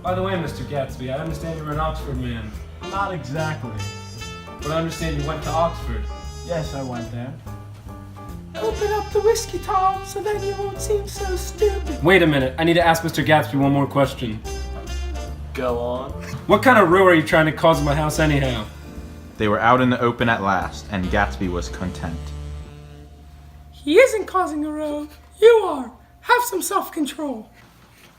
By the way, Mr. Gatsby, I understand you're an Oxford man. Not exactly. But I understand you went to Oxford. Yes, I went there. Open up the whiskey, Tom, so then you won't seem so stupid. Wait a minute, I need to ask Mr. Gatsby one more question. Go on. What kind of row are you trying to cause in my house anyhow? They were out in the open at last, and Gatsby was content. He isn't causing a row. You are. Have some self-control.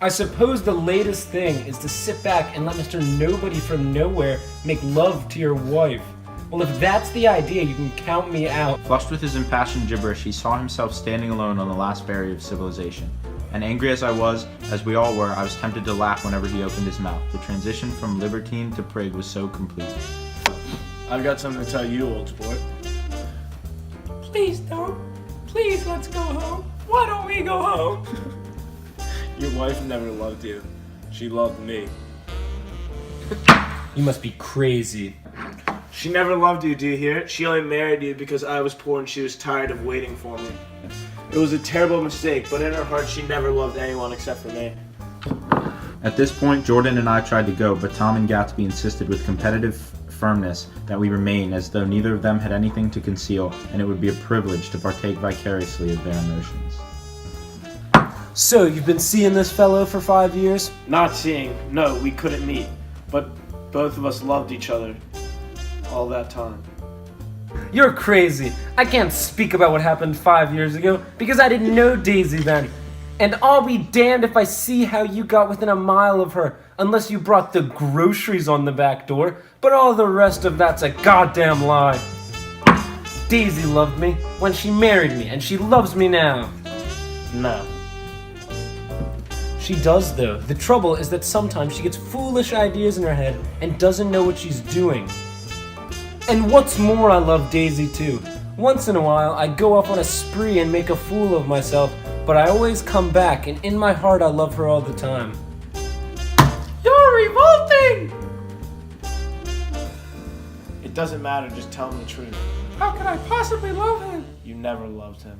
I suppose the latest thing is to sit back and let Mr. Nobody from Nowhere make love to your wife. Well, if that's the idea, you can count me out. Flushed with his impassioned gibberish, he saw himself standing alone on the last barrier of civilization. And angry as I was, as we all were, I was tempted to laugh whenever he opened his mouth. The transition from libertine to prig was so complete. I've got something to tell you, old sport. Please don't. Please, let's go home. Why don't we go home? Your wife never loved you. She loved me. You must be crazy. She never loved you, do you hear? She only married you because I was poor and she was tired of waiting for me. It was a terrible mistake, but in her heart she never loved anyone except for me. At this point, Jordan and I tried to go, but Tom and Gatsby insisted with competitive firmness that we remain, as though neither of them had anything to conceal, and it would be a privilege to partake vicariously of their emotions. So, you've been seeing this fellow for 5 years? Not seeing, no, we couldn't meet, but both of us loved each other all that time. You're crazy. I can't speak about what happened 5 years ago because I didn't know Daisy then. And I'll be damned if I see how you got within a mile of her, unless you brought the groceries on the back door, but all the rest of that's a goddamn lie. Daisy loved me when she married me, and she loves me now. No. She does, though. The trouble is that sometimes she gets foolish ideas in her head and doesn't know what she's doing. And what's more, I love Daisy too. Once in a while, I go off on a spree and make a fool of myself, but I always come back, and in my heart I love her all the time. You're revolting! It doesn't matter, just tell him the truth. How could I possibly love him? You never loved him.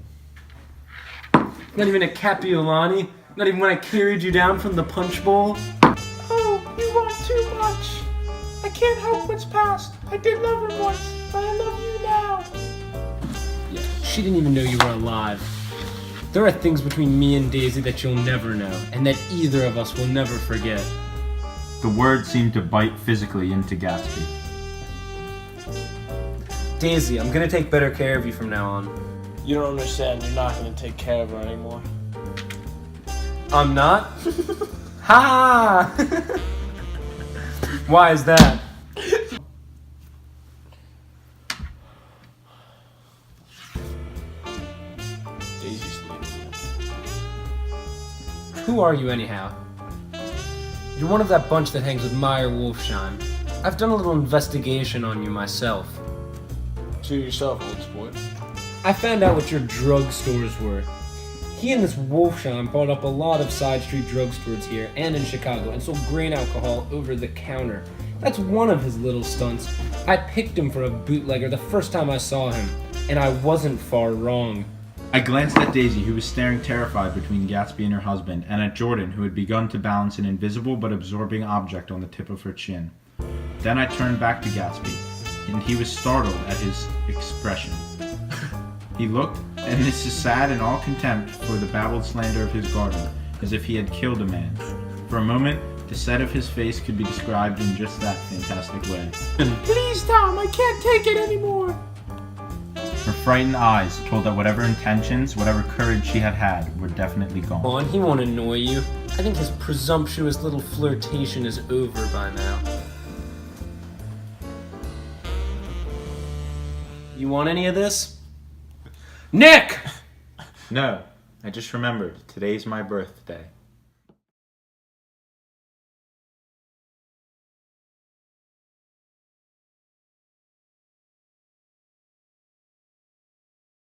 Not even a Capiolani? Not even when I carried you down from the punch bowl? Oh, you want too much. I can't help what's past. I did love her once, but I love you now. Yeah, she didn't even know you were alive. There are things between me and Daisy that you'll never know, and that either of us will never forget. The words seemed to bite physically into Gatsby. Daisy, I'm gonna take better care of you from now on. You don't understand, you're not going to take care of her anymore. I'm not? Ha! Why is that? Daisy's leaving Who are you anyhow? You're one of that bunch that hangs with Meyer Wolfsheim. I've done a little investigation on you myself. you. To yourself, old sport. I found out what your drugstores were. He and this Wolfsheim bought up a lot of side street drugstores here and in Chicago and sold grain alcohol over the counter. That's one of his little stunts. I picked him for a bootlegger the first time I saw him, and I wasn't far wrong. I glanced at Daisy, who was staring terrified between Gatsby and her husband, and at Jordan, who had begun to balance an invisible but absorbing object on the tip of her chin. Then I turned back to Gatsby, and he was startled at his expression. He looked, and this is sad in all contempt for the babbled slander of his garden, as if he had killed a man. For a moment, the set of his face could be described in just that fantastic way. Please, Tom, I can't take it anymore. Her frightened eyes told that whatever intentions, whatever courage she had had, were definitely gone. On, he won't annoy you. I think his presumptuous little flirtation is over by now. You want any of this? Nick! No, I just remembered, today's my birthday.